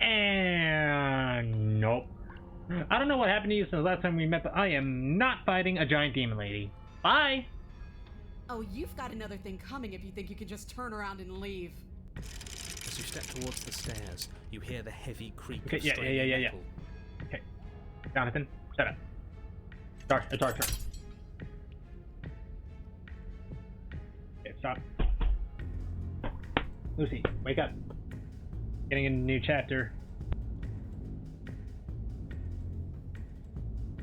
And nope. I don't know what happened to you since the last time we met, but I am not fighting a giant demon lady. Bye! Oh, you've got another thing coming if you think you can just turn around and leave. As you step towards the stairs, you hear the heavy creak Okay, of yeah. straining metal. Okay. Jonathan, shut up. Sorry, it's our turn. Okay, stop. Lucy, wake up. Getting in a new chapter.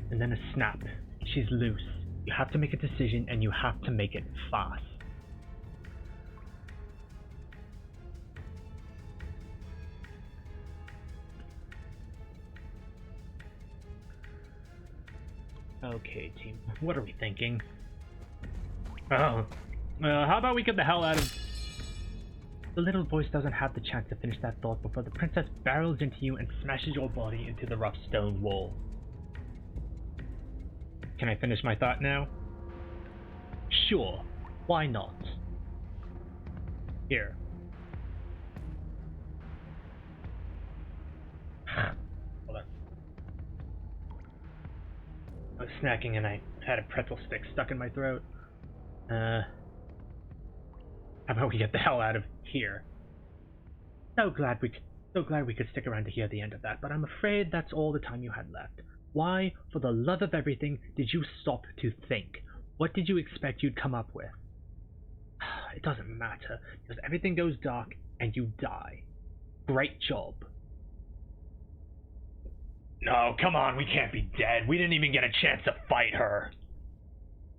And then a snap. She's loose. You have to make a decision, and you have to make it fast. Okay, team. What are we thinking? Oh. How about we get the hell out of... The little voice doesn't have the chance to finish that thought before the princess barrels into you and smashes your body into the rough stone wall. Can I finish my thought now? Sure. Why not? Here. Hold on. I was snacking and I had a pretzel stick stuck in my throat. How about we get the hell out of here? So glad we could stick around to hear the end of that, but I'm afraid that's all the time you had left. Why, for the love of everything, did you stop to think? What did you expect you'd come up with? It doesn't matter, because everything goes dark and you die. Great job. No, come on, we can't be dead. We didn't even get a chance to fight her.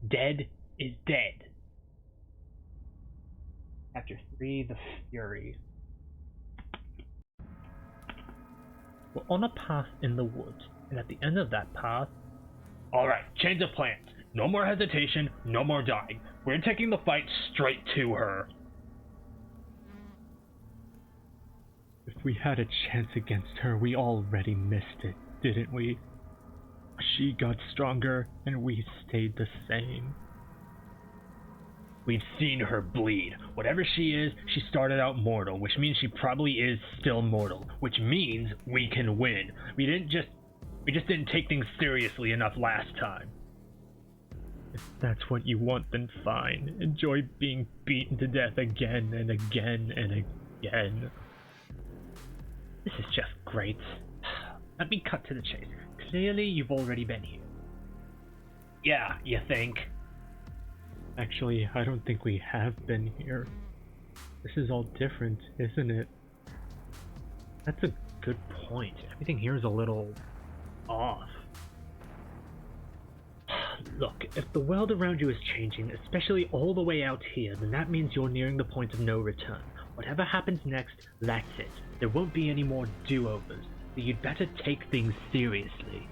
Dead is dead. Chapter 3, The Fury. We're on a path in the woods, and at the end of that path... Alright, change of plans. No more hesitation, no more dying. We're taking the fight straight to her. If we had a chance against her, we already missed it, didn't we? She got stronger, and we stayed the same. We've seen her bleed. Whatever she is, she started out mortal, which means she probably is still mortal, which means we can win. We just didn't take things seriously enough last time. If that's what you want, then fine. Enjoy being beaten to death again and again and again. This is just great. Let me cut to the chase. Clearly, you've already been here. Yeah, you think? Actually, I don't think we have been here. This is all different, isn't it? That's a good point. Everything here is a little off. Look, if the world around you is changing, especially all the way out here, then that means you're nearing the point of no return. Whatever happens next, that's it. There won't be any more do-overs, so you'd better take things seriously.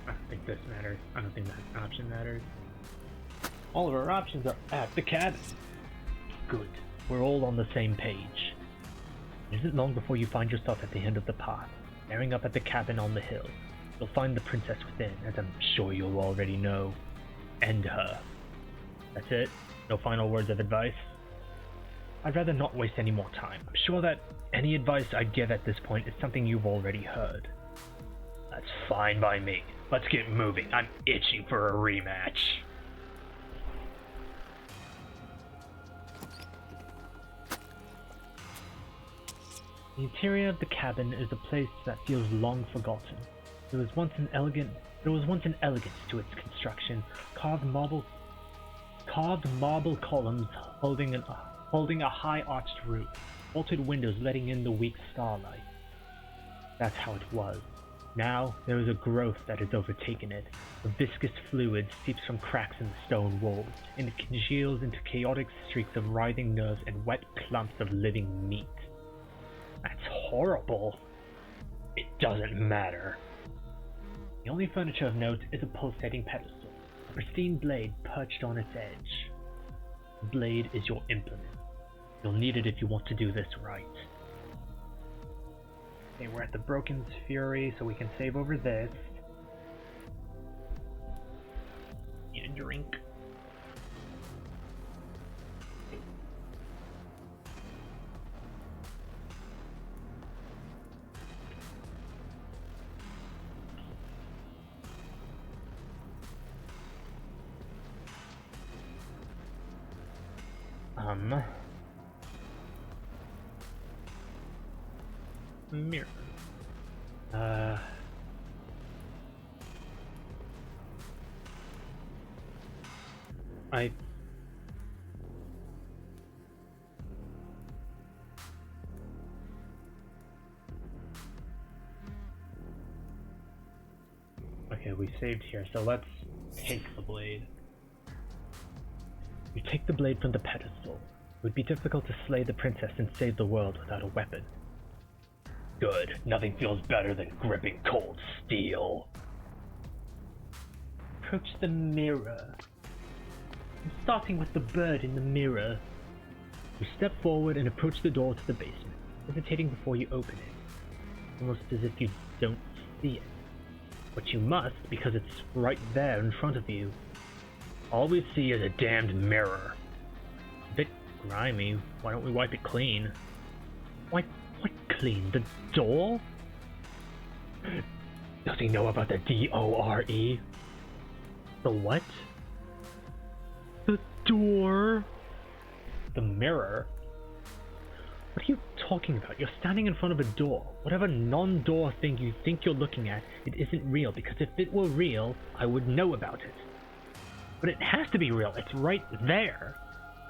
I don't think this matters. I don't think that option matters. All of our options are at the cabin. Good. We're all on the same page. It isn't long before you find yourself at the end of the path, staring up at the cabin on the hill. You'll find the princess within, as I'm sure you'll already know. End her. That's it? No final words of advice? I'd rather not waste any more time. I'm sure that any advice I'd give at this point is something you've already heard. That's fine by me. Let's get moving. I'm itching for a rematch. The interior of the cabin is a place that feels long forgotten. There was once an elegance to its construction, carved marble columns holding a high arched roof, vaulted windows letting in the weak starlight. That's how it was. Now there is a growth that has overtaken it. A viscous fluid seeps from cracks in the stone walls, and it congeals into chaotic streaks of writhing nerves and wet clumps of living meat. That's horrible. It doesn't matter. The only furniture of note is a pulsating pedestal, a pristine blade perched on its edge. The blade is your implement. You'll need it if you want to do this right. Okay, we're at the Broken Fury, so we can save over this. Need a drink. Mirror. Okay, we saved here, so let's take the blade. You take the blade from the pedestal. It would be difficult to slay the princess and save the world without a weapon. Good. Nothing feels better than gripping cold steel. Approach the mirror. I'm starting with the bird in the mirror. You step forward and approach the door to the basement, hesitating before you open it, almost as if you don't see it. But you must, because it's right there in front of you. All we see is a damned mirror. A bit grimy. Why don't we wipe it clean? What clean? The door? Does he know about the D-O-R-E? The what? The door? The mirror? What are you talking about? You're standing in front of a door. Whatever non-door thing you think you're looking at, it isn't real, because if it were real, I would know about it. But it has to be real. It's right there.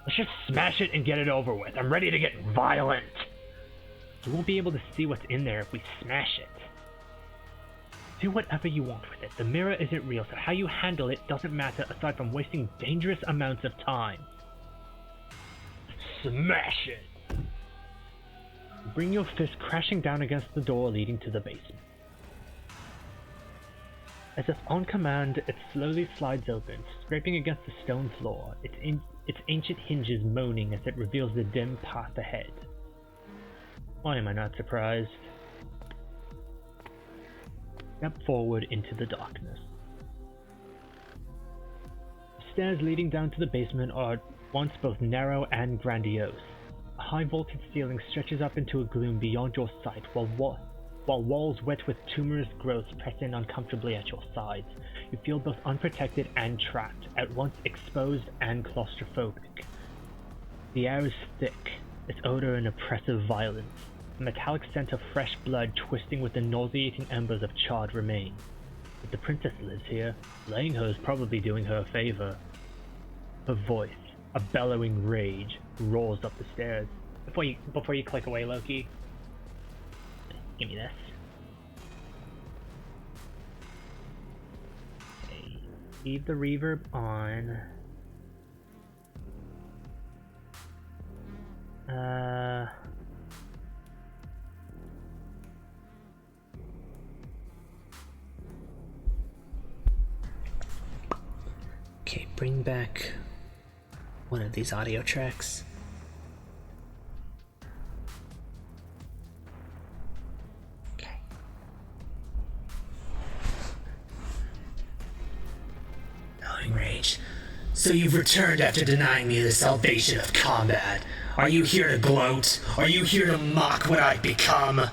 Let's just smash it and get it over with. I'm ready to get violent. You won't be able to see what's in there if we smash it. Do whatever you want with it. The mirror isn't real, so how you handle it doesn't matter aside from wasting dangerous amounts of time. Smash it! Bring your fist crashing down against the door leading to the basement. As if on command, it slowly slides open, scraping against the stone floor, its ancient hinges moaning as it reveals the dim path ahead. Why am I not surprised? Step forward into the darkness. The stairs leading down to the basement are once both narrow and grandiose. A high vaulted ceiling stretches up into a gloom beyond your sight, while walls wet with tumorous growths press in uncomfortably at your sides. You feel both unprotected and trapped, at once exposed and claustrophobic. The air is thick, its odor an oppressive violence. A metallic scent of fresh blood twisting with the nauseating embers of charred remains. If the princess lives here, laying her is probably doing her a favor. Her voice, a bellowing rage, roars up the stairs. Before you click away, Loki, give me this. Okay, leave the reverb on. Okay, bring back one of these audio tracks. Okay. Bellowing rage. So you've returned after denying me the salvation of combat. Are you here to gloat? Are you here to mock what I've become?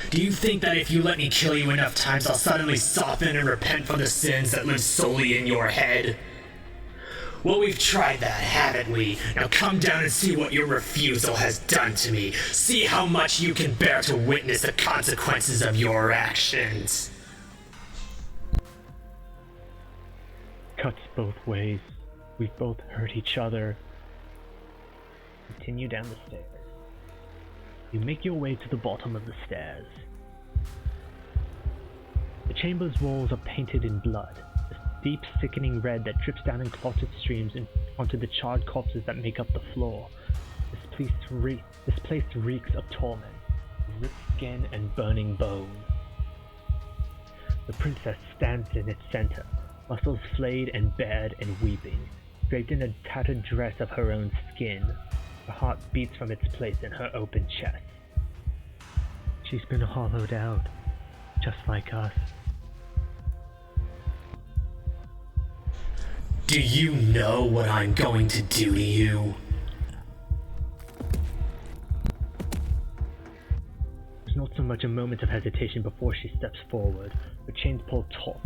Do you think that if you let me kill you enough times, I'll suddenly soften and repent for the sins that live solely in your head? Well, we've tried that, haven't we? Now come down and see what your refusal has done to me. See how much you can bear to witness the consequences of your actions. Cuts both ways. We've both hurt each other. Continue down the stairs. You make your way to the bottom of the stairs. The chamber's walls are painted in blood, a deep, sickening red that drips down in clotted streams onto the charred corpses that make up the floor. This place reeks of torment, ripped skin and burning bone. The princess stands in its center, muscles flayed and bared and weeping, draped in a tattered dress of her own skin. Her heart beats from its place in her open chest. She's been hollowed out, just like us. Do you know what I'm going to do to you? There's not so much a moment of hesitation before she steps forward, her chains pull taut,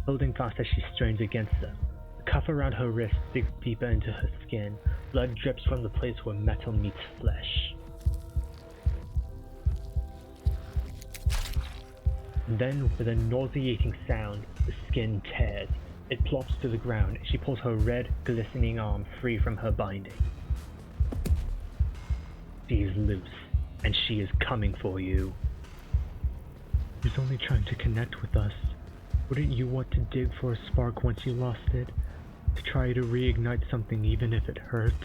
holding fast as she strains against them. cuff around her wrist digs deeper into her skin. Blood drips from the place where metal meets flesh. And then, with a nauseating sound, the skin tears. It plops to the ground, and she pulls her red, glistening arm free from her binding. She is loose, and she is coming for you. He was only trying to connect with us. Wouldn't you want to dig for a spark once you lost it? To try to reignite something even if it hurts?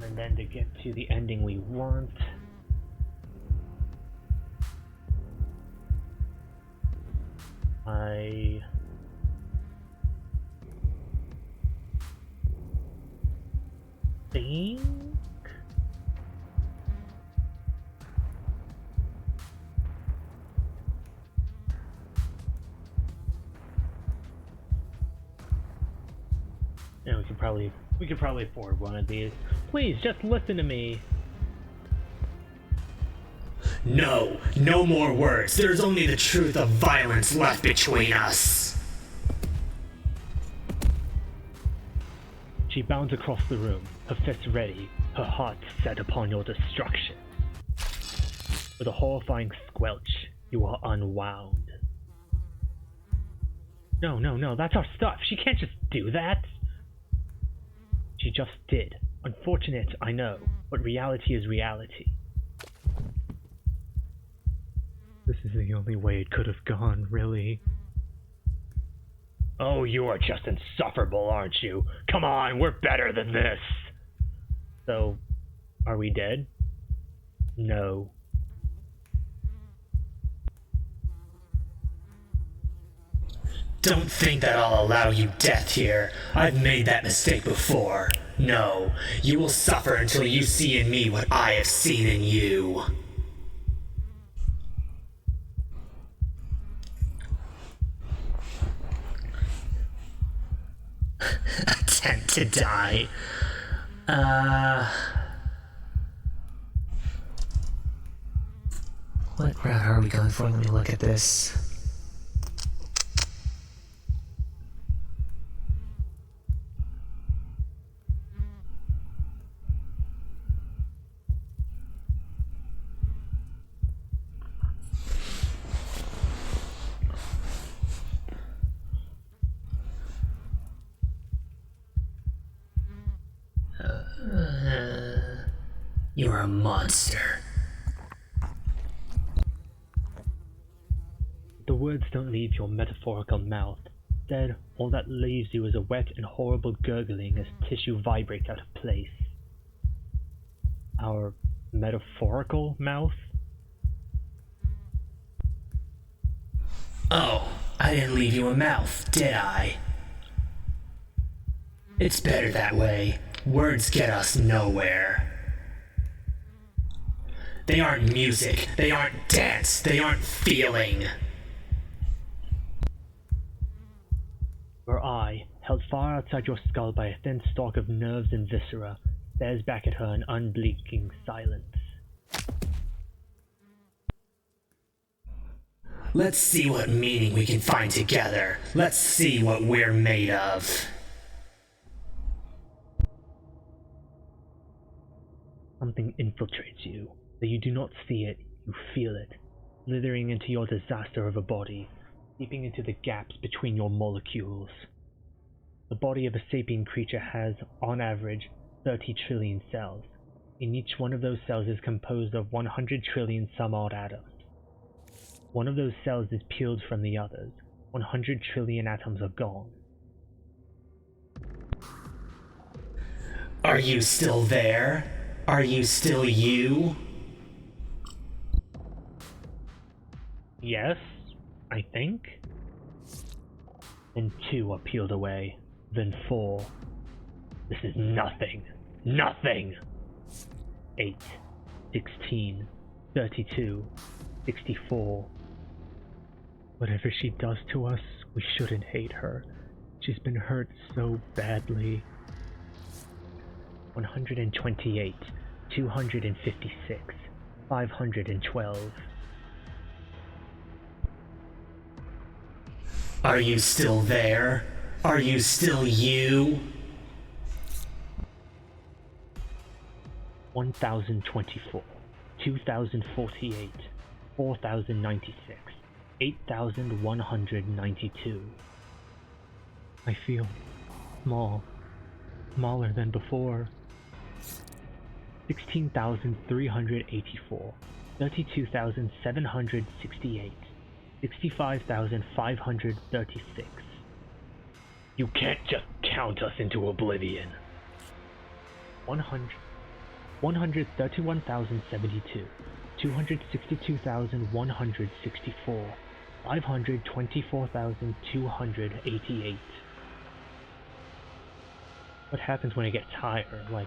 And then to get to the ending we want. I think yeah, we could probably afford one of these. Please just listen to me. No, no more words. There's only the truth of violence left between us. She bounds across the room, her fists ready, her heart set upon your destruction. With a horrifying squelch, you are unwound. No, that's our stuff. She can't just do that. She just did. Unfortunate, I know, but reality is reality. This is the only way it could have gone, really. Oh, you are just insufferable, aren't you? Come on, we're better than this! So, are we dead? No. Don't think that I'll allow you death here. I've made that mistake before. No, you will suffer until you see in me what I have seen in you. Attempt to die. What route are we going for? Let me look at this. You're a monster. The words don't leave your metaphorical mouth. Instead, all that leaves you is a wet and horrible gurgling as tissue vibrates out of place. Our metaphorical mouth? Oh, I didn't leave you a mouth, did I? It's better that way. Words get us nowhere. They aren't music, they aren't dance, they aren't feeling. Your eye, held far outside your skull by a thin stalk of nerves and viscera, stares back at her in unblinking silence. Let's see what meaning we can find together. Let's see what we're made of. Something infiltrates you. Though you do not see it, you feel it, slithering into your disaster of a body, seeping into the gaps between your molecules. The body of a sapient creature has, on average, 30 trillion cells. And each one of those cells is composed of 100 trillion some odd atoms. One of those cells is peeled from the others. 100 trillion atoms are gone. Are you still there? Are you still you? Yes, I think. Then 2 are peeled away. Then 4. This is nothing. Nothing! 8, 16, 32, 64. Whatever she does to us, we shouldn't hate her. She's been hurt so badly. 128, 256, 512. Are you still there? Are you still you? 1024, 2048, 4096, 8192. I feel small, smaller than before. 16,384, 32,768, 65,536. You can't just count us into oblivion. 131,072, 262,164, 524,288. What happens when it gets higher, like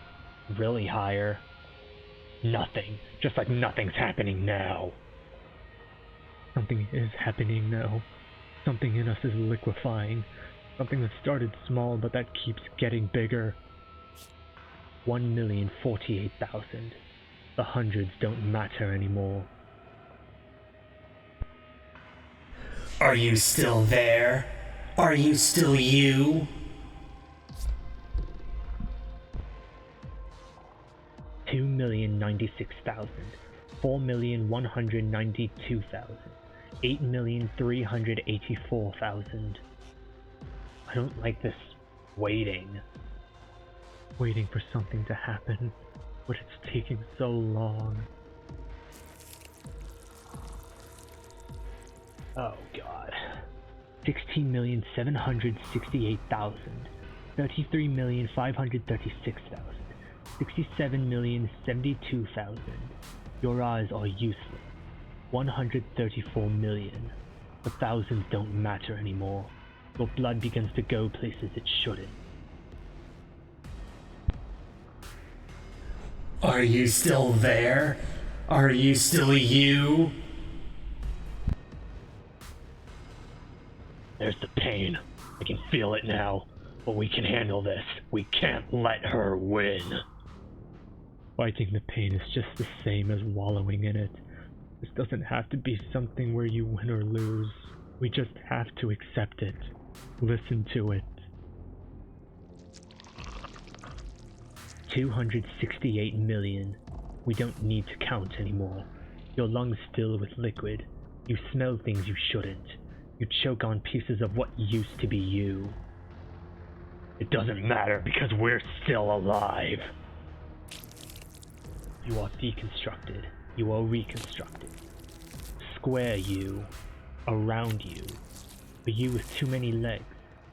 really higher? Nothing, just like nothing's happening now. Something is happening now. Something in us is liquefying. Something that started small but that keeps getting bigger. 1,048,000. The hundreds don't matter anymore. Are you still there? Are you still you? 2,096,000. 4,192,000. 8,384,000. I don't like this waiting. Waiting for something to happen, but it's taking so long. Oh god. 16,768,000. 33,536,000. 67,072,000. Your eyes are useless. 134 million. The thousands don't matter anymore. Your blood begins to go places it shouldn't. Are you still there? Are you still you? There's the pain. I can feel it now. But we can handle this. We can't let her win. Fighting the pain is just the same as wallowing in it. This doesn't have to be something where you win or lose. We just have to accept it. Listen to it. 268 million. We don't need to count anymore. Your lungs fill with liquid. You smell things you shouldn't. You choke on pieces of what used to be you. It doesn't matter because we're still alive. You are deconstructed. You are reconstructed. Square you. Around you. A you with too many legs.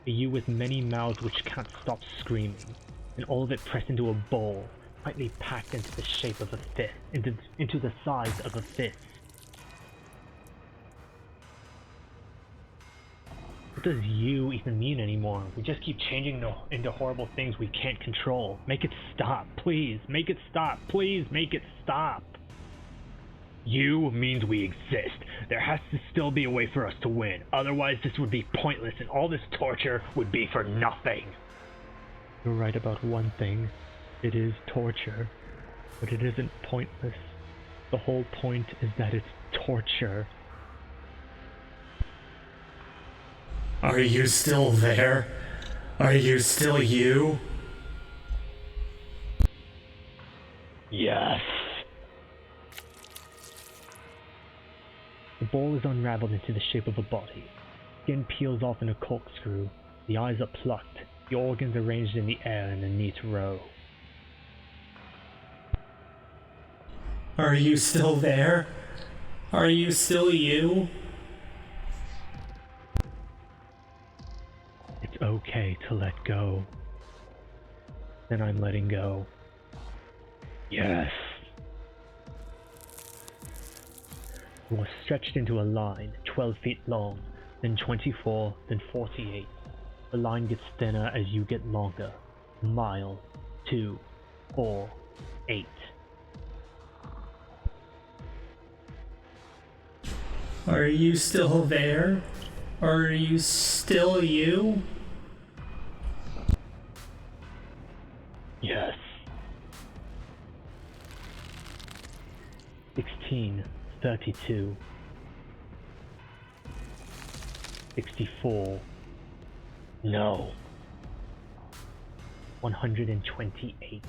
A you with many mouths which can't stop screaming. And all of it pressed into a bowl, tightly packed into the shape of a fist, into the size of a fist. What does you even mean anymore? We just keep changing into horrible things we can't control. Make it stop, please. Make it stop, please. Make it stop. You means we exist. There has to still be a way for us to win. Otherwise, this would be pointless, and all this torture would be for nothing. You're right about one thing. It is torture. But it isn't pointless. The whole point is that it's torture. Are you still there? Are you still you? Yes. The ball is unraveled into the shape of a body. Skin peels off in a corkscrew. The eyes are plucked. The organs arranged in the air in a neat row. Are you still there? Are you still you? It's okay to let go. Then I'm letting go. Yes. You are stretched into a line, 12 feet long, then 24, then 48. The line gets thinner as you get longer. A mile, 2, 4, 8. Are you still there? Are you still you? Yes. 16, 32. 64. No. 128.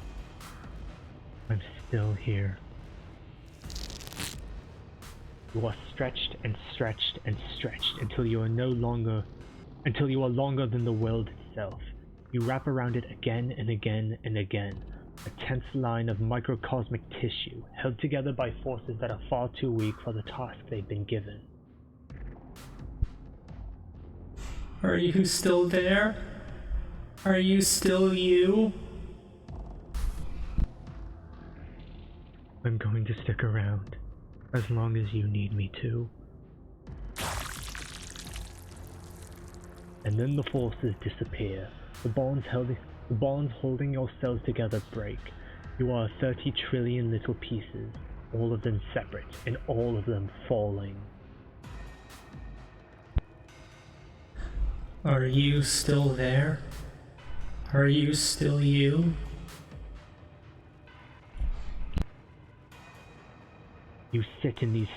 I'm still here. You are stretched and stretched and stretched until you are longer than the world itself. You wrap around it again and again and again, a tense line of microcosmic tissue, held together by forces that are far too weak for the task they've been given. Are you still there? Are you still you? I'm going to stick around, as long as you need me to. And then the forces disappear. The bonds holding your cells together break. You are 30 trillion little pieces, all of them separate, and all of them falling. Are you still there? Are you still you? You sit in these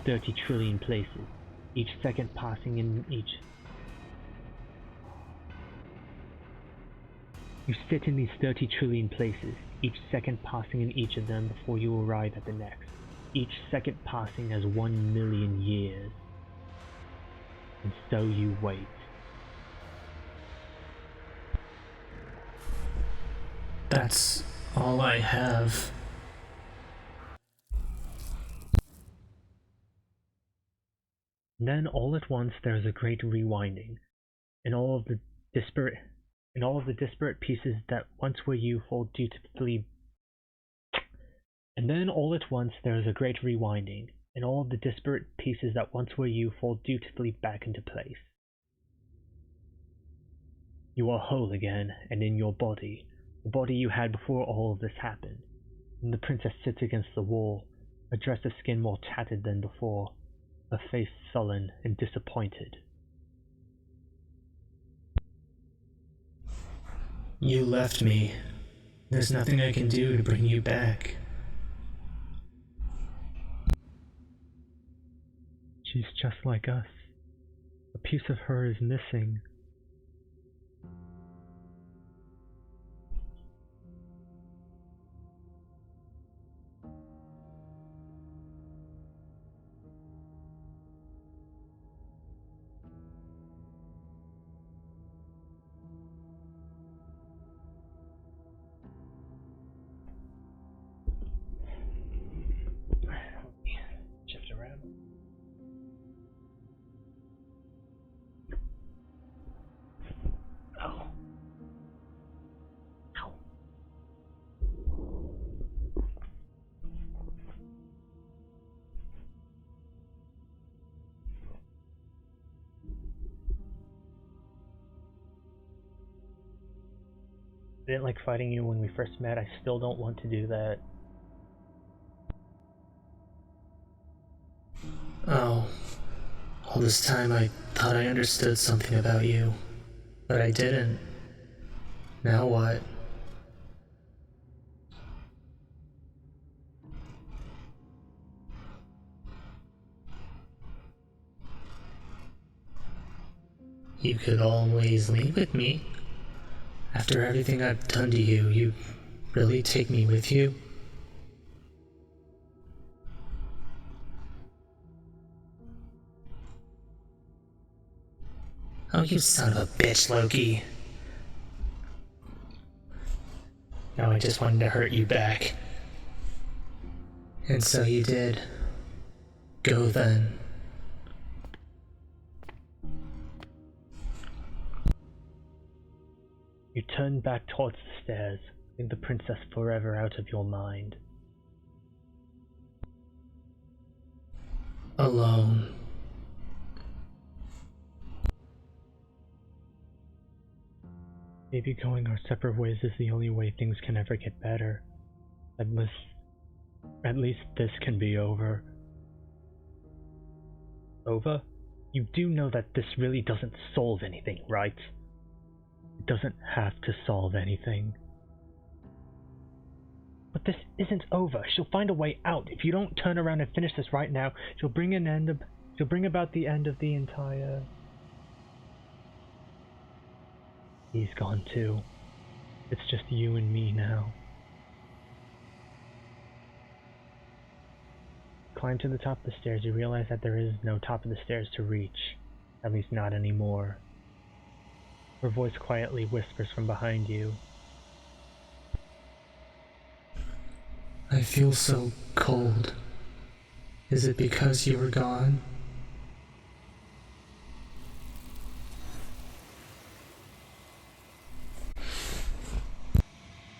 30 trillion places, each second passing in each. You sit in these 30 trillion places, each second passing in each of them before you arrive at the next, each second passing as 1 million years. And so you wait. That's all I have. Then all at once there is a great rewinding, and all of the disparate pieces that once were you fall dutifully. And then all at once there is a great rewinding, and all of the disparate pieces that once were you fall dutifully back into place. You are whole again, and in your body, the body you had before all of this happened. And the princess sits against the wall, a dress of skin more tattered than before, her face sullen and disappointed. You left me. There's nothing I can do to bring you back. She's just like us. A piece of her is missing. Shift around. Oh. Ow. I didn't like fighting you when we first met. I still don't want to do that. Oh. All this time I thought I understood something about you. But I didn't. Now what? You could always leave with me. After everything I've done to you, you really take me with you? Oh, you son of a bitch, Loki. Now I just wanted to hurt you back. And so you did. Go then. You turn back towards the stairs, leaving the princess forever out of your mind. Alone. Maybe going our separate ways is the only way things can ever get better. At least this can be over. Over? You do know that this really doesn't solve anything, right? It doesn't have to solve anything. But this isn't over. She'll find a way out. If you don't turn around and finish this right now, she'll bring an end to bring about the end of the entire... He's gone too. It's just you and me now. Climb to the top of the stairs. You realize that there is no top of the stairs to reach. At least not anymore. Her voice quietly whispers from behind you. I feel so cold. Is it because you were gone?